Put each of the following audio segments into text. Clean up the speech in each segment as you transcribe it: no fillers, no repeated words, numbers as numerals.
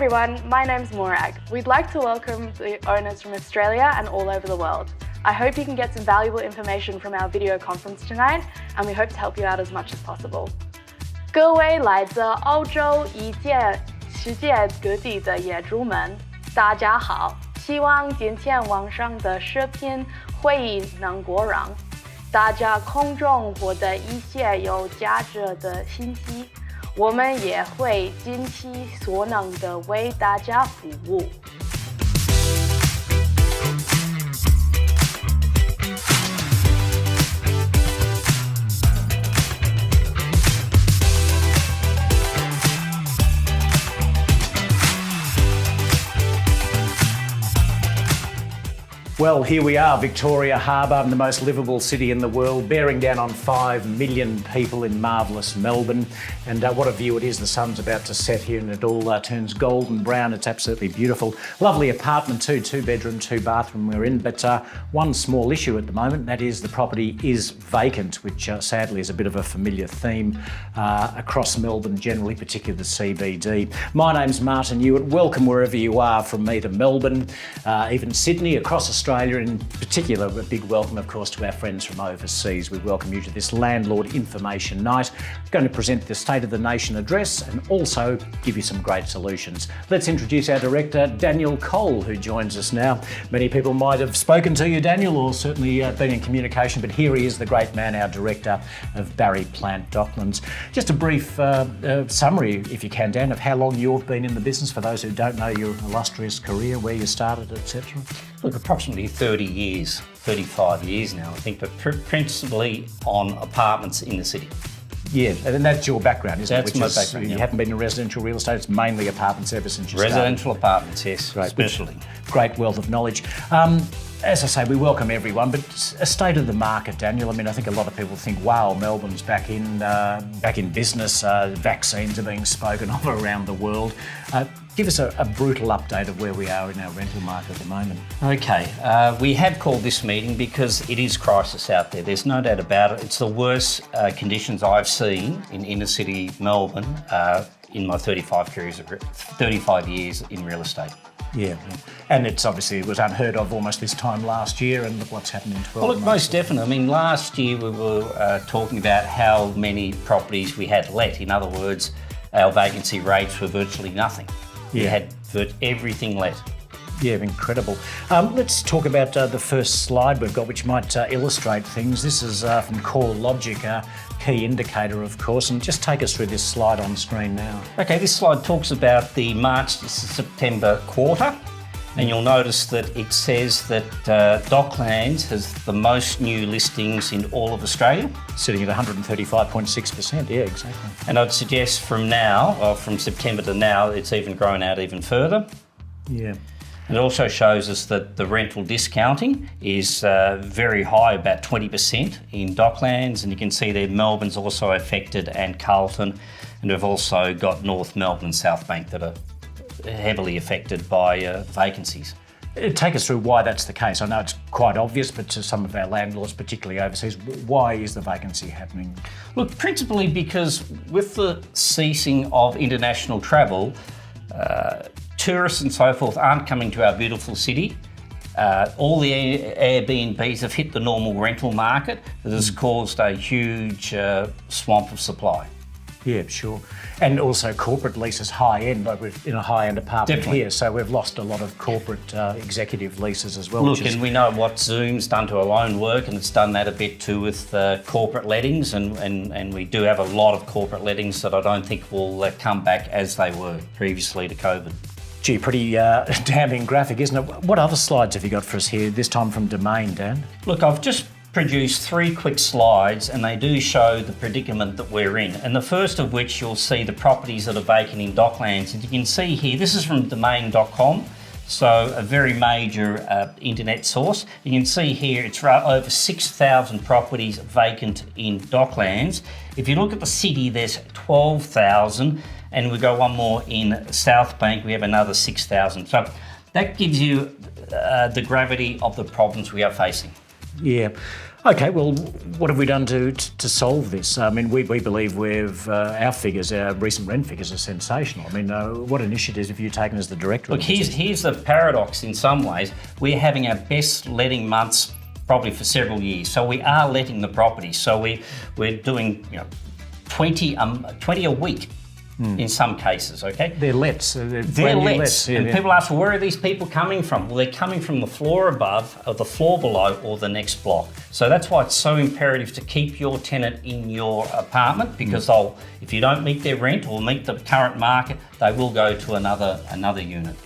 everyone, my name's Morag. We'd like to welcome the owners from Australia and all over the world. I hope you can get some valuable information from our video conference tonight, and we hope to help you out as much as possible. 各位来自澳洲以及世界各地的业主们，大家好！希望今天晚上的视频会议能够让大家空中获得一些有价值的信息。我们也会尽其所能的为大家服务。Well, here we are, Victoria Harbour, the most livable city in the world, bearing down on 5 million people in marvellous Melbourne. And what a view it is. The sun's about to set here and it all turns golden brown. It's absolutely beautiful. Lovely apartment too, 2-bedroom, 2-bathroom we're in. But one small issue at the moment, that is the property is vacant, which sadly is a bit of a familiar theme across Melbourne generally, particularly the CBD. My name's Martin Hewitt. Welcome wherever you are from me to Melbourne, even Sydney, across Australia, in particular. A big welcome, of course, to our friends from overseas. We welcome you to this Landlord Information Night. We're going to present the State of the Nation address and also give you some great solutions. Let's introduce our director, Daniel Cole, who joins us now. Many people might have spoken to you, Daniel, or certainly been in communication, but here he is, the great man, our director of Barry Plant Docklands. Just a brief summary, if you can, Dan, of how long you've been in the business, for those who don't know your illustrious career, where you started, etc. Look, approximately 30 years, 35 years now, I think, but principally on apartments in the city. Yeah, and that's your background, isn't it? That's my background, You haven't been in residential real estate, it's mainly apartments ever since you started. Residential apartments, yes, Great. especially. Great wealth of knowledge. As I say, we welcome everyone, but a state of the market, Daniel. I mean, I think a lot of people think, wow, Melbourne's back in business, vaccines are being spoken of around the world. Give us a brutal update of where we are in our rental market at the moment. Okay, we have called this meeting because it is crisis out there. There's no doubt about it. It's the worst conditions I've seen in inner city Melbourne in my 35 years in real estate. Yeah, and it's obviously, it was unheard of almost this time last year, and look what's happened in 12 Well, look, months. most definitely. I mean, last year we were talking about how many properties we had let. In other words, our vacancy rates were virtually nothing. Yeah. We had everything let. Yeah, incredible. Let's talk about the first slide we've got, which might illustrate things. This is from Core Logic, a key indicator, of course, and just take us through this slide on screen now. Okay, this slide talks about the March to September quarter, and you'll notice that it says that Docklands has the most new listings in all of Australia. Sitting at 135.6%, yeah, exactly. And I'd suggest from now, from September to now, it's even grown out even further. Yeah. It also shows us that the rental discounting is very high, about 20% in Docklands, and you can see there Melbourne's also affected and Carlton, and we've also got North Melbourne and South Bank that are heavily affected by vacancies. Take us through why that's the case. I know it's quite obvious, but to some of our landlords, particularly overseas, why is the vacancy happening? Look, principally because with the ceasing of international travel, tourists and so forth aren't coming to our beautiful city. All the Airbnbs have hit the normal rental market that has caused a huge swamp of supply. Yeah, sure. And also corporate leases high-end, like we're in a high-end apartment Definitely. here, so we've lost a lot of corporate executive leases as well. Look, and we know what Zoom's done to our own work, and it's done that a bit too with corporate lettings, and we do have a lot of corporate lettings that I don't think will come back as they were previously to COVID. Gee, pretty damning graphic, isn't it? What other slides have you got for us here, this time from Domain, Dan? Look, I've just produced 3 quick slides, and they do show the predicament that we're in. And the first of which you'll see the properties that are vacant in Docklands. And you can see here, this is from domain.com, so a very major internet source. You can see here it's over 6,000 properties vacant in Docklands. If you look at the city, there's 12,000, and we go one more in South Bank, we have another 6,000. So that gives you the gravity of the problems we are facing. Yeah. Okay, well, what have we done to solve this? I mean, we believe our recent rent figures are sensational. I mean, what initiatives have you taken as the director? Look, here's the paradox in some ways. We're having our best letting months probably for several years. So we are letting the property. So we're doing 20 a week. In some cases, okay? They're lets. They're lets. And people ask, well, where are these people coming from? Well, they're coming from the floor above, or the floor below, or the next block. So that's why it's so imperative to keep your tenant in your apartment, because if you don't meet their rent or meet the current market, they will go to another unit.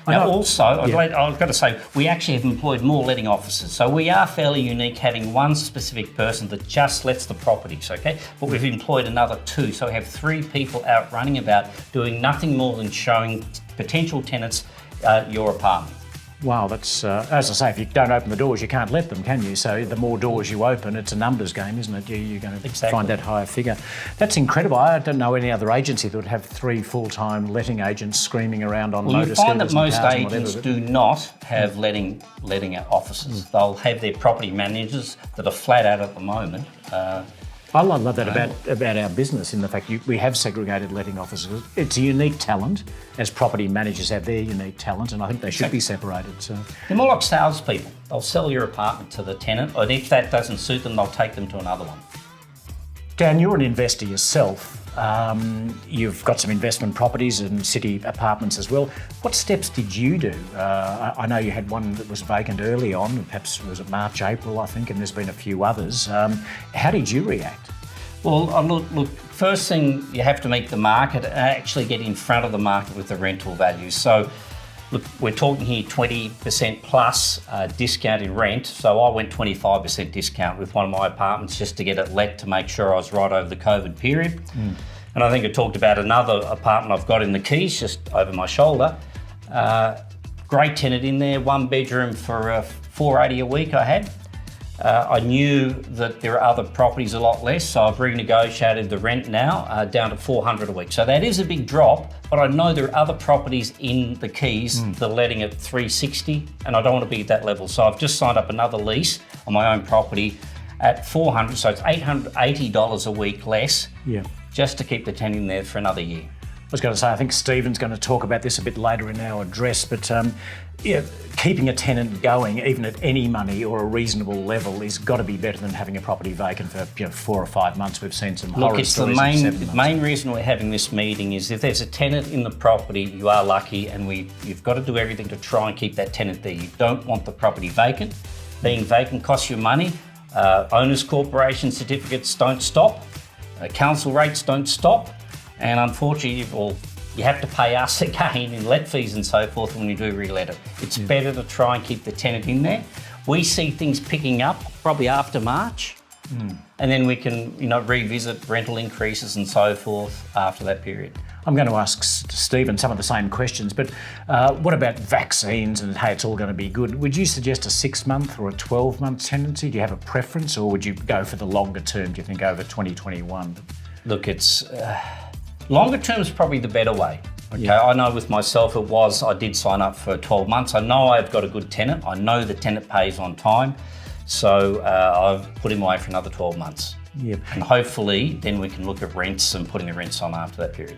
Now also, I've got to say, we actually have employed more letting officers. So we are fairly unique having one specific person that just lets the properties, okay? But we've employed another 2. So we have 3 people out running about doing nothing more than showing potential tenants your apartment. Wow, that's, as I say, if you don't open the doors, you can't let them, can you? So the more doors you open, it's a numbers game, isn't it? You're going to find that higher figure. That's incredible. I don't know any other agency that would have 3 full-time letting agents screaming around on motor scooters. Well, you find that most agents do not have letting officers. They'll have their property managers that are flat out at the moment. I love that about our business, in the fact we have segregated letting officers. It's a unique talent, as property managers have their unique talent, and I think they should be separated. So they're more like salespeople. They'll sell your apartment to the tenant, and if that doesn't suit them, they'll take them to another one. Dan, you're an investor yourself. You've got some investment properties and city apartments as well. What steps did you do? I know you had one that was vacant early on, perhaps was it March, April, I think, and there's been a few others. How did you react? Well, look, first thing, you have to meet the market and actually get in front of the market with the rental values. So, look, we're talking here 20% plus discount in rent. So I went 25% discount with one of my apartments just to get it let, to make sure I was right over the COVID period. And I think I talked about another apartment I've got in the Keys, just over my shoulder. Great tenant in there, 1 bedroom for $480 a week I had. I knew that there are other properties a lot less, so I've renegotiated the rent now down to $400 a week. So that is a big drop, but I know there are other properties in the Keys that are letting at $360, and I don't want to be at that level. So I've just signed up another lease on my own property at $400, so it's $880 a week less, just to keep the tenant in there for another year. I was going to say, I think Stephen's going to talk about this a bit later in our address, but keeping a tenant going, even at any money or a reasonable level, is got to be better than having a property vacant for 4 or 5 months. We've seen some horror stories. Look, it's the main reason we're having this meeting is if there's a tenant in the property, you are lucky, and you've got to do everything to try and keep that tenant there. You don't want the property vacant. Being vacant costs you money. Owners' corporation certificates don't stop. Council rates don't stop. And unfortunately, you have to pay us again in let fees and so forth when you do re-let it. It's better to try and keep the tenant in there. We see things picking up probably after March, and then we can revisit rental increases and so forth after that period. I'm going to ask Stephen some of the same questions, but what about vaccines and hey, it's all going to be good? Would you suggest a 6-month or a 12-month tenancy? Do you have a preference, or would you go for the longer term, do you think, over 2021? Look, it's... longer term is probably the better way. Okay, I know with myself I did sign up for 12 months. I know I've got a good tenant. I know the tenant pays on time. So I've put him away for another 12 months. And hopefully then we can look at rents and putting the rents on after that period.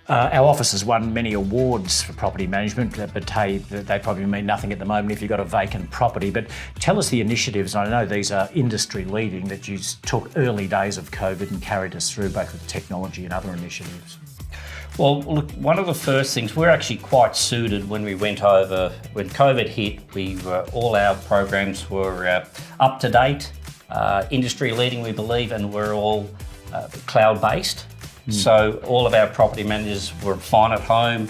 Our office has won many awards for property management, but hey, they probably mean nothing at the moment if you've got a vacant property. But tell us the initiatives, I know these are industry leading, that you took early days of COVID and carried us through, both with technology and other initiatives. Well, look, one of the first things, we're actually quite suited when we went over, when COVID hit, all our programs were up to date, industry leading, we believe, and we're all cloud-based. So all of our property managers were fine at home.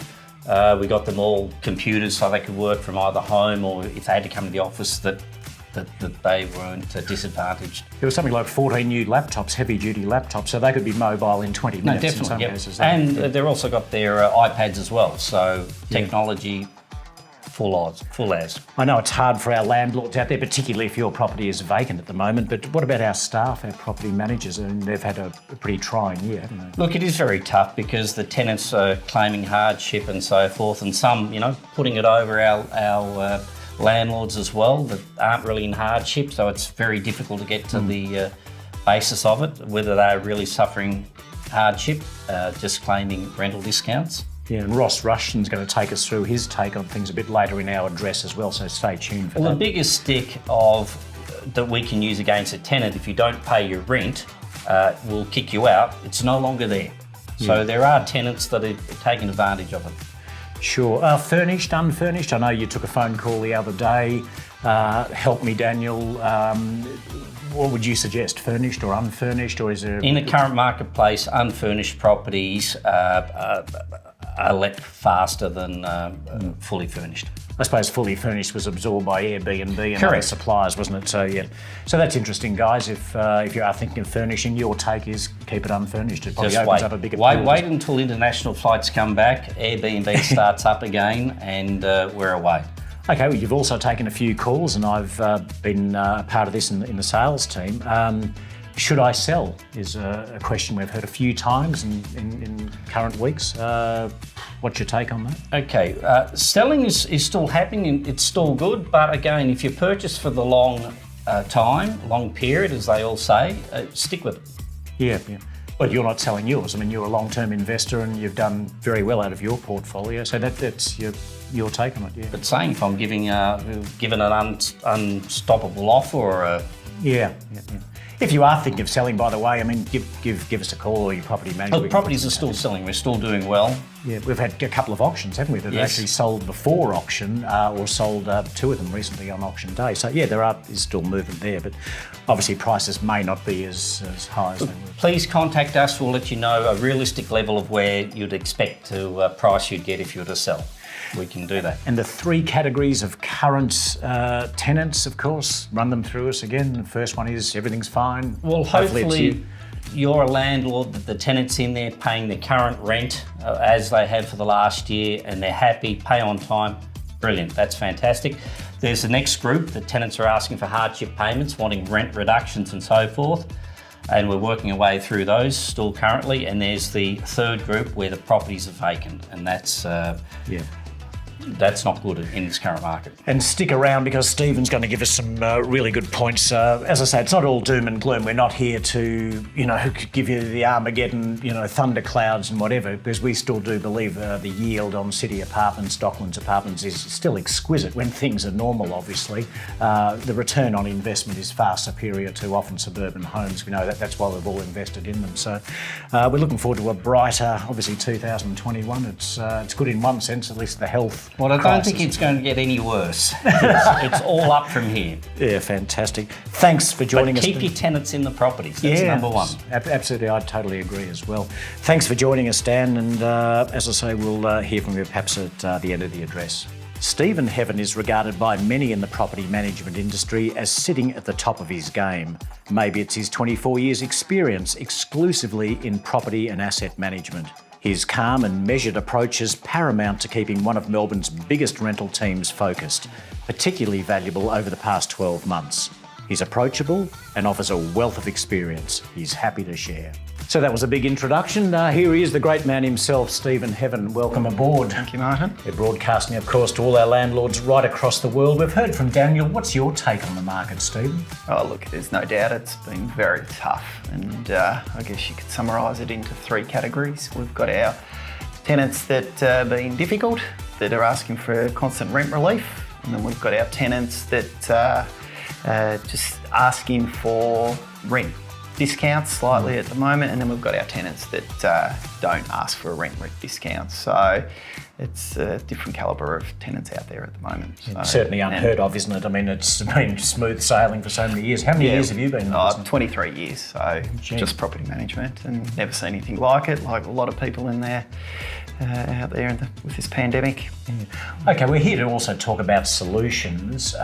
We got them all computers so they could work from either home, or if they had to come to the office, that they weren't disadvantaged. There was something like 14 new laptops, heavy-duty laptops, so they could be mobile in 20 minutes in some cases. And they've also got their iPads as well, so technology full as. I know it's hard for our landlords out there, particularly if your property is vacant at the moment, but what about our staff, our property managers? And they've had a pretty trying year, haven't they? Look, it is very tough because the tenants are claiming hardship and so forth, and some, putting it over our landlords as well that aren't really in hardship, so it's very difficult to get to the basis of it, whether they're really suffering hardship, just claiming rental discounts. Yeah, and Ross Rushton's going to take us through his take on things a bit later in our address as well, so stay tuned for that. The biggest stick that we can use against a tenant, if you don't pay your rent, will kick you out. It's no longer there. So there are tenants that are taking advantage of it. Sure. Furnished, unfurnished? I know you took a phone call the other day. Help me, Daniel. What would you suggest, furnished or unfurnished, or is there... In the current marketplace, unfurnished properties are let faster than fully furnished. I suppose fully furnished was absorbed by Airbnb and Correct. other suppliers, wasn't it? So yeah, so that's interesting, guys. If you are thinking of furnishing, your take is keep it unfurnished. It probably Just opens wait. up a bigger Wait until international flights come back, Airbnb starts up again, and we're away. Okay, well, you've also taken a few calls, and I've been a part of this in the sales team. Should I sell is a question we've heard a few times in current weeks. What's your take on that? Okay, selling is still happening, it's still good, but again, if you purchase for the long period, as they all say, stick with it. Yeah. But you're not selling yours. I mean, you're a long-term investor and you've done very well out of your portfolio, so that's your take on it, yeah. But saying if I'm given an unstoppable offer or a... Yeah. If you are thinking of selling, by the way, I mean, give us a call or your property manager. Look, properties are still selling. We're still doing well. Yeah, we've had a couple of auctions, haven't we, that Yes. actually sold before auction or sold two of them recently on auction day. So, yeah, is still movement there, but obviously prices may not be as high as they were. Please contact us. We'll let you know a realistic level of where you'd expect to price you'd get if you were to sell. We can do that. And the three categories of current tenants, of course, run them through us again. The first one is everything's fine. Well, hopefully it's you. You're a landlord that the tenants in there paying their current rent as they have for the last year, and they're happy, pay on time. Brilliant, that's fantastic. There's the next group, the tenants are asking for hardship payments, wanting rent reductions and so forth. And we're working our way through those still currently. And there's the third group where the properties are vacant, and that's not good in this current market. And stick around because Stephen's going to give us some really good points. As I say, it's not all doom and gloom. We're not here to, give you the Armageddon, thunderclouds and whatever, because we still do believe the yield on city apartments, Docklands apartments is still exquisite when things are normal, obviously. The return on investment is far superior to often suburban homes. We know that's why we've all invested in them. So we're looking forward to a brighter, obviously 2021. It's good in one sense, at least the health. Well, I don't think it's going to get any worse. It's all up from here. Yeah, fantastic. Thanks for joining us. Keep your tenants in the properties. That's number one. Absolutely, I totally agree as well. Thanks for joining us, Dan, and as I say, we'll hear from you perhaps at the end of the address. Stephen Heaven is regarded by many in the property management industry as sitting at the top of his game. Maybe it's his 24 years experience exclusively in property and asset management. His calm and measured approach is paramount to keeping one of Melbourne's biggest rental teams focused, particularly valuable over the past 12 months. He's approachable and offers a wealth of experience he's happy to share. So that was a big introduction. Here he is, the great man himself, Stephen Heaven. Welcome aboard. Thank you, Martin. We're broadcasting, of course, to all our landlords right across the world. We've heard from Daniel. What's your take on the market, Stephen? Oh, look, there's no doubt it's been very tough, and I guess you could summarise it into three categories. We've got our tenants that are being difficult, that are asking for constant rent relief, and then we've got our tenants that are just asking for rent discounts slightly at the moment, and then we've got our tenants that don't ask for a rent discount. So it's a different calibre of tenants out there at the moment. So, certainly unheard of, isn't it? I mean, it's been smooth sailing for so many years. How many years have you been in the business? 23 years, so just property management, and never seen anything like it, like a lot of people in there out there with this pandemic. Yeah. Okay, we're here to also talk about solutions.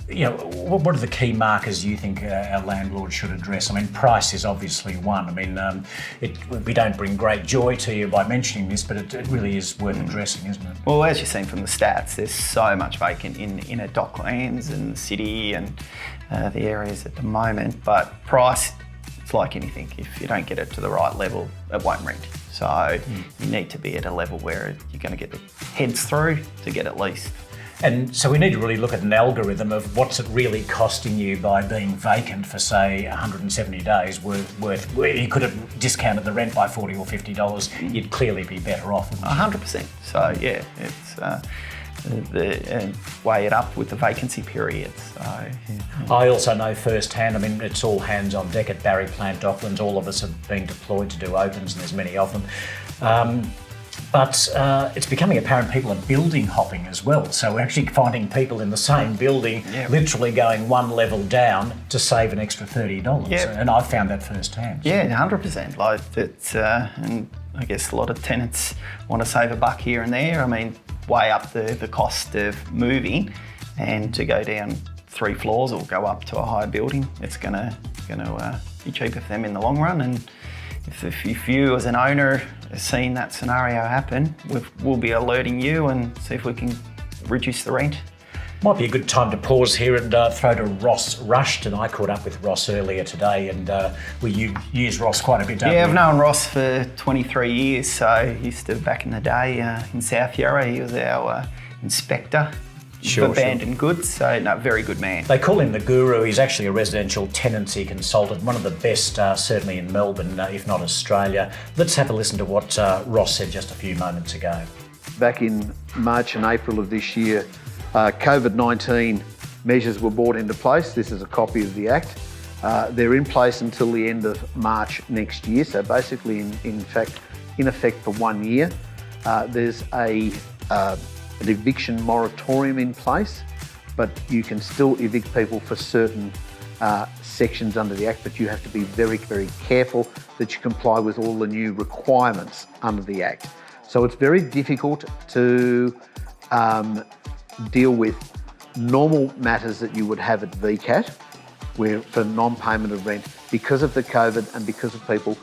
What are the key markers you think our landlords should address? I mean, price is obviously one. I mean, we don't bring great joy to you by mentioning this, but it really is worth addressing, isn't it? Well, as you've seen from the stats, there's so much vacant in Docklands and the city and the areas at the moment. But price, it's like anything. If you don't get it to the right level, it won't rent. So you need to be at a level where you're going to get the heads through to get at least And so we need to really look at an algorithm of what's it really costing you by being vacant for, say, 170 days worth where you could have discounted the rent by $40 or $50, you'd clearly be better off. 100%. So yeah, it's weigh it up with the vacancy period. So yeah. I also know firsthand, I mean, it's all hands on deck at Barry Plant Docklands. All of us have been deployed to do opens, and there's many of them. But it's becoming apparent people are building hopping as well. So we're actually finding people in the same building literally going one level down to save an extra $30. Yeah. And I've found that firsthand. Yeah, 100%. Like it's, and I guess a lot of tenants want to save a buck here and there. I mean, weigh up the cost of moving, and to go down 3 floors or go up to a higher building, it's gonna be cheaper for them in the long run. And if you as an owner are seeing that scenario happen, we'll be alerting you and see if we can reduce the rent. Might be a good time to pause here and throw to Ross Rushton. I caught up with Ross earlier today, and we use Ross quite a bit, don't we? Yeah, I've known Ross for 23 years. So he used to, back in the day in South Yarra, he was our inspector for abandoned goods. So no, very good man. They call him the guru. He's actually a residential tenancy consultant, one of the best certainly in Melbourne, if not Australia. Let's have a listen to what Ross said just a few moments ago. Back in March and April of this year, COVID-19 measures were brought into place. This is a copy of the Act. They're in place until the end of March next year. So basically, in effect for 1 year. There's an eviction moratorium in place, but you can still evict people for certain sections under the Act, but you have to be very, very careful that you comply with all the new requirements under the Act. So it's very difficult to deal with normal matters that you would have at VCAT, where for non-payment of rent, because of the COVID and because of people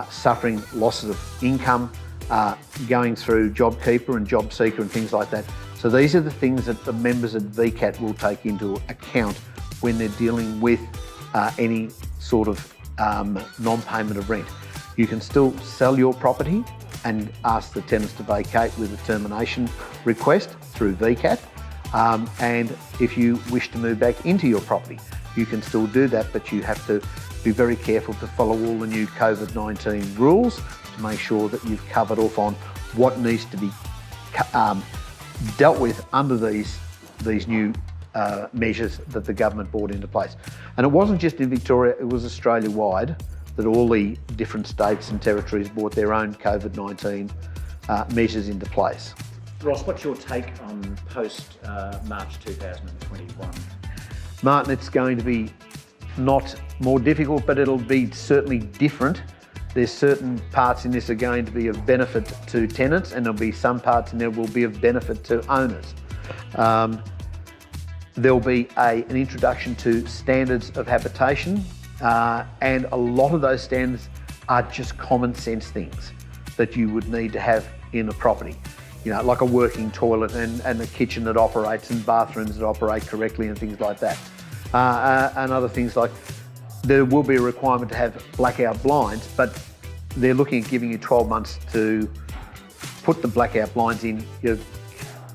suffering losses of income, going through JobKeeper and JobSeeker and things like that. So these are the things that the members at VCAT will take into account when they're dealing with any sort of non-payment of rent. You can still sell your property and ask the tenants to vacate with a termination request through VCAT. And if you wish to move back into your property, you can still do that, but you have to be very careful to follow all the new COVID-19 rules to make sure that you've covered off on what needs to be dealt with under these new measures that the government brought into place. And it wasn't just in Victoria, it was Australia-wide that all the different states and territories brought their own COVID-19 measures into place. Ross, what's your take on post-March 2021? Martin, it's going to be not more difficult, but it'll be certainly different. There's certain parts in this are going to be of benefit to tenants, and there'll be some parts in there will be of benefit to owners. There'll be an introduction to standards of habitation, and a lot of those standards are just common sense things that you would need to have in a property. You know, like a working toilet and a kitchen that operates and bathrooms that operate correctly and things like that. And other things like there will be a requirement to have blackout blinds, but they're looking at giving you 12 months to put the blackout blinds in your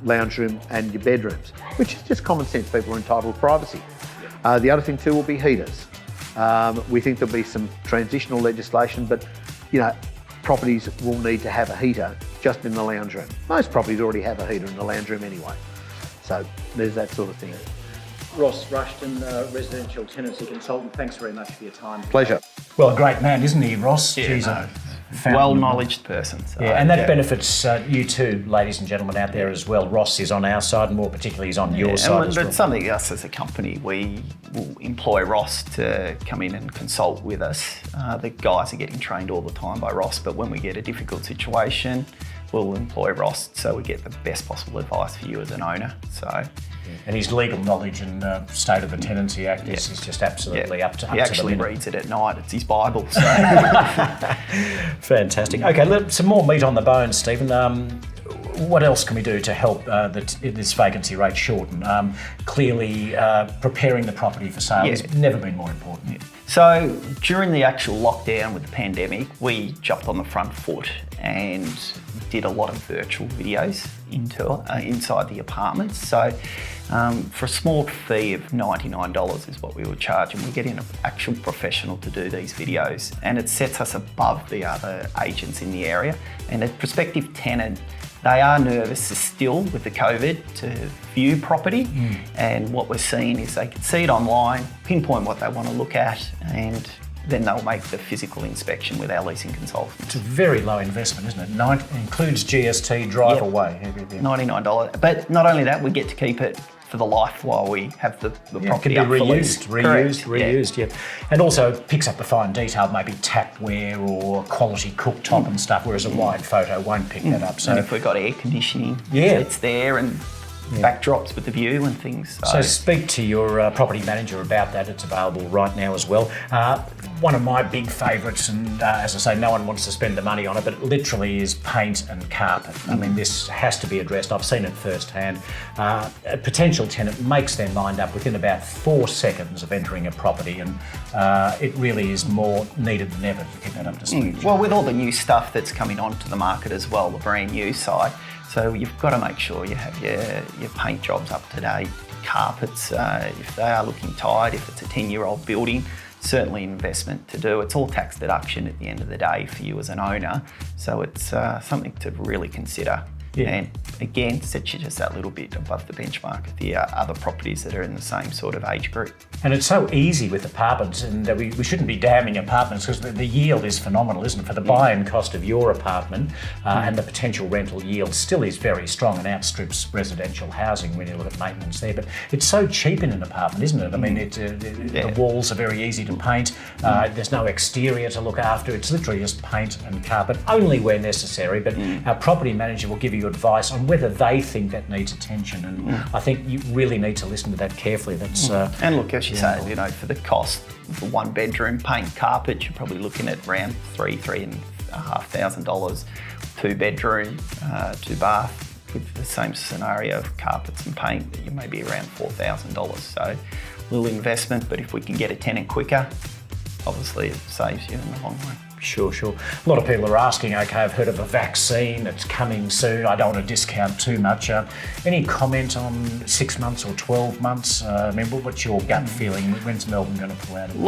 lounge room and your bedrooms, which is just common sense. People are entitled to privacy. The other thing too will be heaters. We think there'll be some transitional legislation, but you know, properties will need to have a heater just in the lounge room. Most properties already have a heater in the lounge room anyway. So there's that sort of thing. Ross Rushton, residential tenancy consultant, thanks very much for your time. Pleasure. Well, a great man, isn't he, Ross? Yeah, Jeez, no, well-knowledged person. So, yeah, and that benefits you too, ladies and gentlemen out there as well. Ross is on our side, and more particularly he's on your side as well. But something us as a company, we will employ Ross to come in and consult with us. The guys are getting trained all the time by Ross, but when we get a difficult situation, we'll employ Ross so we get the best possible advice for you as an owner. So. And his legal knowledge and state of the Tenancy Act is just absolutely up to the minute. He actually reads it at night. It's his Bible. So. Fantastic. Okay, some more meat on the bone, Stephen. What else can we do to help this vacancy rate shorten? Clearly, preparing the property for sale has never been more important. Yeah. So during the actual lockdown with the pandemic, we jumped on the front foot and did a lot of virtual videos inside the apartments. So for a small fee of $99 is what we were charging. We're getting an actual professional to do these videos, and it sets us above the other agents in the area. And a prospective tenant, they are nervous still with the COVID to view property, and what we're seeing is they can see it online, pinpoint what they want to look at, and then they'll make the physical inspection with our leasing consultant. It's a very low investment, isn't it? Includes GST, drive away. $99. But not only that, we get to keep it for the life while we have the property up for lease. Reused, yeah. And also picks up the fine detail, maybe tapware or quality cooktop and stuff, whereas a wide photo won't pick that up. So and if we've got air conditioning, Yeah. it's there, and backdrops with the view and things. So speak to your property manager about that. It's available right now as well. One of my big favourites, and as I say, no one wants to spend the money on it, but it literally is paint and carpet. I mean, this has to be addressed. I've seen it firsthand. A potential tenant makes their mind up within about 4 seconds of entering a property, and it really is more needed than ever to get that up to speed. Well, with all the new stuff that's coming onto the market as well, the brand new side, so you've got to make sure you have your paint jobs up to date, carpets, if they are looking tired, if it's a 10-year-old building, certainly an investment to do. It's all tax deduction at the end of the day for you as an owner, so it's something to really consider. Yeah. And again, sets you just that little bit above the benchmark of the other properties that are in the same sort of age group. And it's so easy with apartments, and we shouldn't be damning apartments because the yield is phenomenal, isn't it? For the buy-in cost of your apartment and the potential rental yield still is very strong and outstrips residential housing when you look at maintenance there. But it's so cheap in an apartment, isn't it? I mean, the walls are very easy to paint. There's no exterior to look after. It's literally just paint and carpet, only where necessary. But our property manager will give you advice on whether they think that needs attention, and I think you really need to listen to that carefully. That's and look, as you say, you know, for the cost of the 1 bedroom paint carpet, you're probably looking at around $3,500. 2 bedroom, 2 bath with the same scenario of carpets and paint, you may be around $4,000. So a little investment, but if we can get a tenant quicker, obviously it saves you in the long run. Sure. A lot of people are asking, okay, I've heard of a vaccine that's coming soon. I don't want to discount too much. Any comment on 6 months or 12 months? I mean, what's your gut feeling? When's Melbourne going to pull out of this?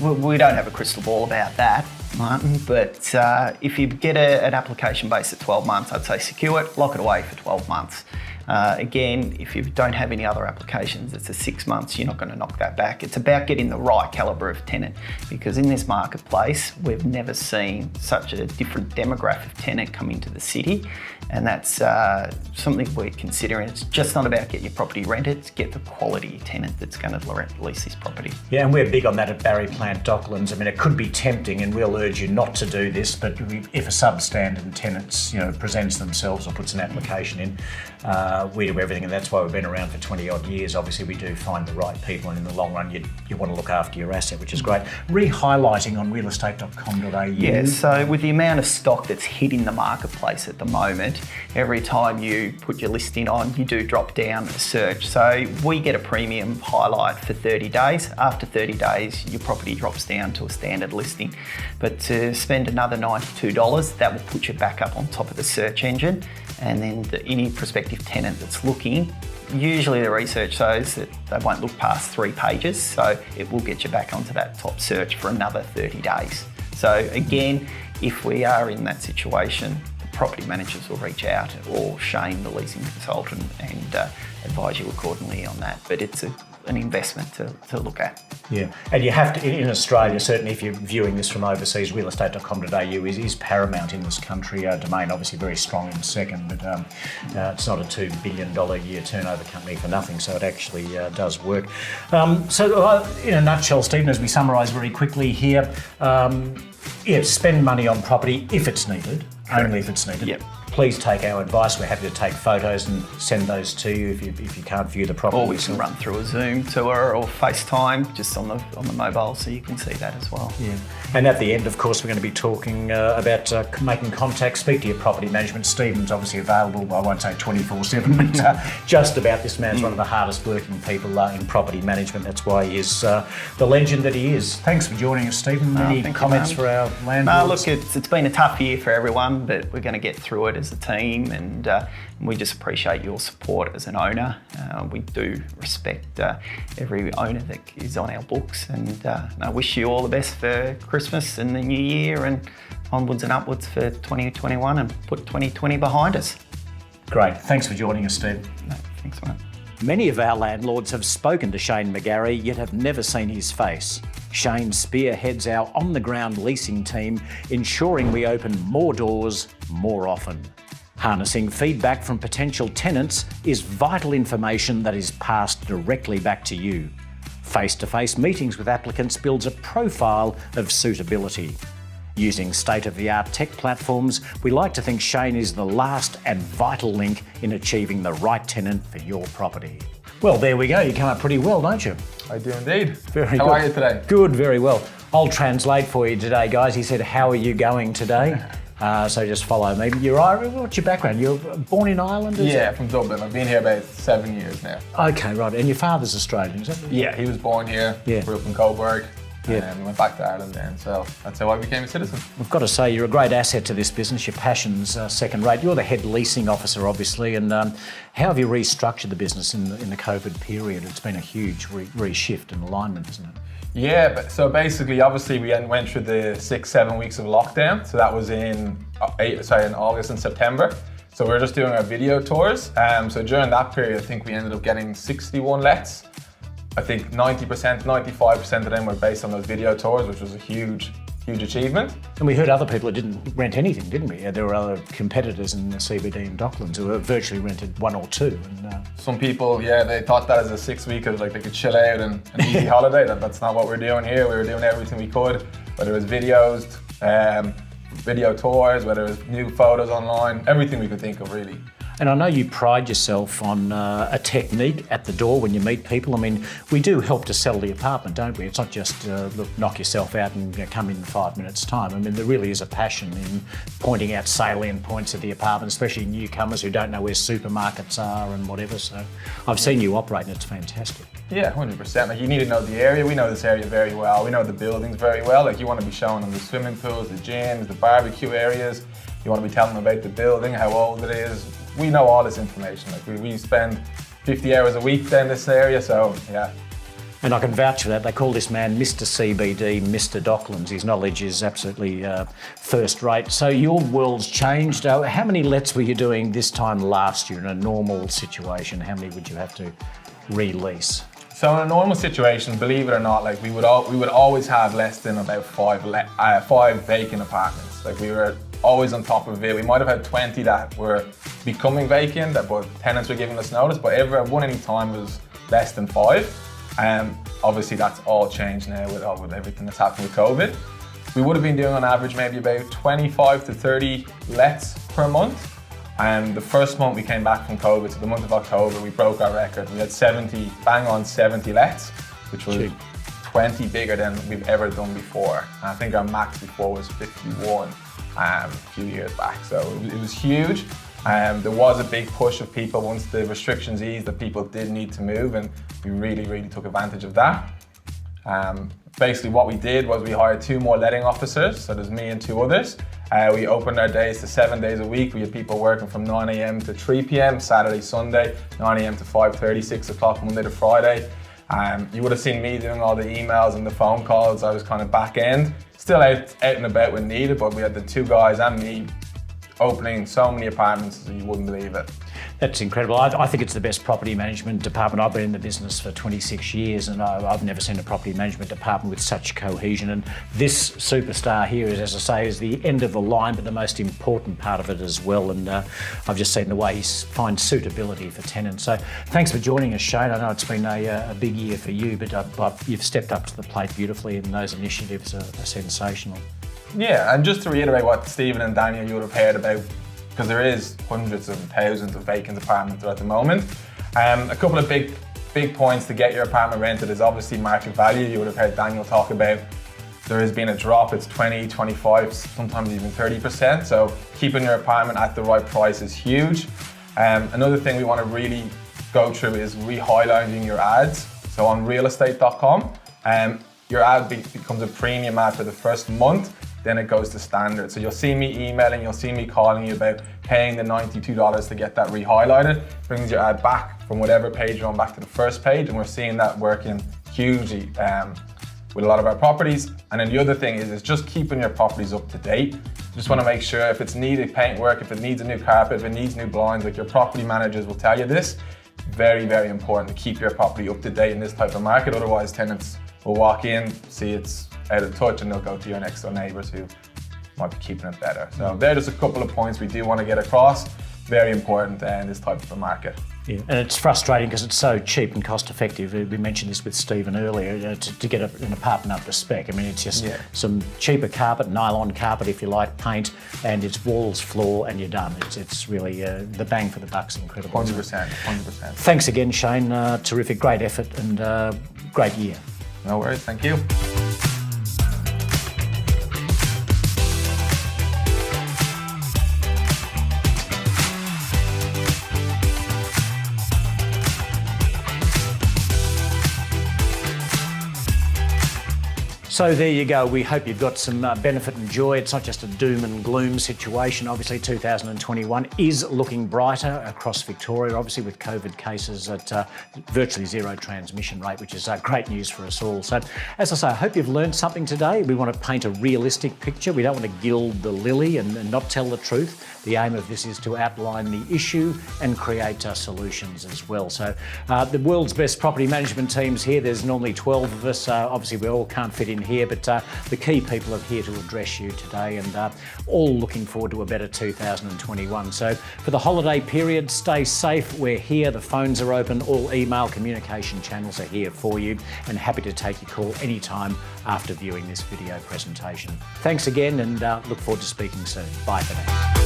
Look, we don't have a crystal ball about that, Martin, but if you get an application base at 12 months, I'd say secure it, lock it away for 12 months. Again, if you don't have any other applications, it's a 6 months, you're not going to knock that back. It's about getting the right calibre of tenant, because in this marketplace, we've never seen such a different demographic of tenant come into the city, and that's something we're considering. It's just not about get your property rented, it's get the quality tenant that's going to lease this property. Yeah, and we're big on that at Barry Plant Docklands. I mean, it could be tempting, and we'll urge you not to do this, but if a substandard tenant, presents themselves or puts an application in, we do everything, and that's why we've been around for 20 odd years. Obviously, we do find the right people, and in the long run, you want to look after your asset, which is great. Re-highlighting on realestate.com.au. Yeah, so with the amount of stock that's hitting the marketplace at the moment, every time you put your listing on, you do drop down a search. So we get a premium highlight for 30 days. After 30 days, your property drops down to a standard listing. But to spend another $92, that will put you back up on top of the search engine. And then any prospective tenant that's looking, usually the research shows that they won't look past 3 pages, so it will get you back onto that top search for another 30 days. So again, if we are in that situation, the property managers will reach out, or Shane, the leasing consultant, and advise you accordingly on that. But it's an investment to look at. Yeah, and you have to, in Australia, certainly if you're viewing this from overseas, realestate.com.au is paramount in this country. Domain obviously very strong in second, but it's not a $2 billion a year turnover company for nothing, so it actually does work. So in a nutshell, Stephen, as we summarise very quickly here, spend money on property if it's needed, only if it's needed. Yep. please take our advice. We're happy to take photos and send those to you if you can't view the property. Or we can run through a Zoom tour or FaceTime just on the mobile, so you can see that as well. Yeah. And at the end, of course, we're going to be talking about making contact. Speak to your property management. Stephen's obviously available, I won't say 24/7, but just about. This man's one of the hardest working people in property management. That's why he is the legend that he is. Thanks for joining us, Stephen. Any comments for our landlords? No, look, it's been a tough year for everyone, but we're going to get through it as a team, and we just appreciate your support as an owner. We do respect every owner that is on our books, and I wish you all the best for Christmas and the new year, and onwards and upwards for 2021, and put 2020 behind us. Great. Thanks for joining us, Steve. No, thanks, mate. Many of our landlords have spoken to Shane McGarry, yet have never seen his face. Shane spearheads our on-the-ground leasing team, ensuring we open more doors more often. Harnessing feedback from potential tenants is vital information that is passed directly back to you. Face-to-face meetings with applicants builds a profile of suitability. Using state-of-the-art tech platforms, we like to think Shane is the last and vital link in achieving the right tenant for your property. Well, there we go. You come up pretty well, don't you? I do indeed. Very good. How are you today? Good, very well. I'll translate for you today, guys. He said, how are you going today? So just follow me. You're Irish. What's your background? You're born in Ireland? Yeah, from Dublin. I've been here about 7 years now. Okay, right. And your father's Australian, is that right? Yeah, he was born here. Yeah. Grew up in Coburg. Yeah. And went back to Ireland then. So that's how I became a citizen. We've got to say, you're a great asset to this business. Your passion's second rate. You're the head leasing officer, obviously. And how have you restructured the business in the COVID period? It's been a huge reshift and alignment, isn't it? Yeah, but so basically, obviously, we went through the 6-7 weeks of lockdown. So that was in August and September. So we were just doing our video tours. So during that period, I think we ended up getting 61 lets. I think 90%, 95% of them were based on those video tours, which was a huge achievement. And we heard other people that didn't rent anything, didn't we? There were other competitors in the CBD and Docklands who virtually rented one or two. And some people, yeah, they thought that as a 6 week of like they could chill out and an easy holiday. That's not what we're doing here. We were doing everything we could, whether it was videos, video tours, whether it was new photos online, everything we could think of really. And I know you pride yourself on a technique at the door when you meet people. I mean, we do help to sell the apartment, don't we? It's not just, look, knock yourself out and come in 5 minutes' time. I mean, there really is a passion in pointing out salient points of the apartment, especially newcomers who don't know where supermarkets are and whatever. So I've seen you operate and it's fantastic. Yeah, 100%. Like, you need to know the area. We know this area very well. We know the buildings very well. Like, you want to be showing them the swimming pools, the gyms, the barbecue areas. You want to be telling them about the building, how old it is. We know all this information. Like, we spend 50 hours a week down this area, so yeah. And I can vouch for that. They call this man Mr. CBD, Mr. Docklands. His knowledge is absolutely first rate. So your world's changed. How many lets were you doing this time last year in a normal situation? How many would you have to release? So in a normal situation, believe it or not, like we would always have less than about five vacant apartments. Like, we were always on top of it. We might have had 20 that were becoming vacant, but tenants were giving us notice, but at one any time was less than 5. Obviously that's all changed now with everything that's happened with COVID. We would have been doing on average maybe about 25 to 30 lets per month. And the first month we came back from COVID, so the month of October, we broke our record. We had 70 lets, which was 20 bigger than we've ever done before. And I think our max before was 51 a few years back. So it was huge. There was a big push of people once the restrictions eased that people did need to move, and we really took advantage of that. Basically what we did was we hired 2 more letting officers, so there's me and 2 others. We opened our days to 7 days a week. We had people working from 9 a.m. to 3 p.m, Saturday, Sunday, 9 a.m. to 5:30, 6 o'clock, Monday to Friday. You would have seen me doing all the emails and the phone calls. I was kind of back end, still out and about when needed, but we had the 2 guys and me opening so many apartments that you wouldn't believe it. That's incredible. I think it's the best property management department. I've been in the business for 26 years and I've never seen a property management department with such cohesion. And this superstar here is, as I say, is the end of the line, but the most important part of it as well. And I've just seen the way he finds suitability for tenants. So thanks for joining us, Shane. I know it's been a big year for you, but you've stepped up to the plate beautifully, and those initiatives are sensational. Yeah, and just to reiterate what Stephen and Daniel, you would have heard about because there is hundreds of thousands of vacant apartments at the moment. A couple of big points to get your apartment rented is obviously market value. You would have heard Daniel talk about there has been a drop. It's 20, 25, sometimes even 30%. So keeping your apartment at the right price is huge. Another thing we want to really go through is re-highlighting your ads. So on realestate.com, your ad becomes a premium ad for the first month, then it goes to standard. So you'll see me emailing, you'll see me calling you about paying the $92 to get that re-highlighted. Brings your ad back from whatever page you're on back to the first page, and we're seeing that working hugely with a lot of our properties. And then the other thing is just keeping your properties up to date. Just want to make sure if it's needed paint work, if it needs a new carpet, if it needs new blinds, like your property managers will tell you this. Very, very important to keep your property up to date in this type of market. Otherwise, tenants will walk in, see it's out of touch, and they'll go to your next door neighbours who might be keeping it better. So there are just a couple of points we do want to get across. Very important in this type of a market. Yeah, and it's frustrating because it's so cheap and cost effective. We mentioned this with Stephen earlier, to get an apartment up to spec. I mean, it's just some cheaper carpet, nylon carpet if you like, paint, and it's walls, floor, and you're done. It's really, the bang for the buck's incredible. 100%. Thanks again, Shane. Terrific, great effort and great year. No worries, thank you. So there you go. We hope you've got some benefit and joy. It's not just a doom and gloom situation. Obviously, 2021 is looking brighter across Victoria, obviously with COVID cases at virtually zero transmission rate, which is great news for us all. So, as I say, I hope you've learned something today. We want to paint a realistic picture. We don't want to gild the lily and not tell the truth. The aim of this is to outline the issue and create solutions as well. So the world's best property management team's here. There's normally 12 of us. Obviously, we all can't fit in here, but the key people are here to address you today, and all looking forward to a better 2021. So for the holiday period, stay safe. We're here. The phones are open. All email communication channels are here for you, and happy to take your call anytime after viewing this video presentation. Thanks again, and look forward to speaking soon. Bye for now.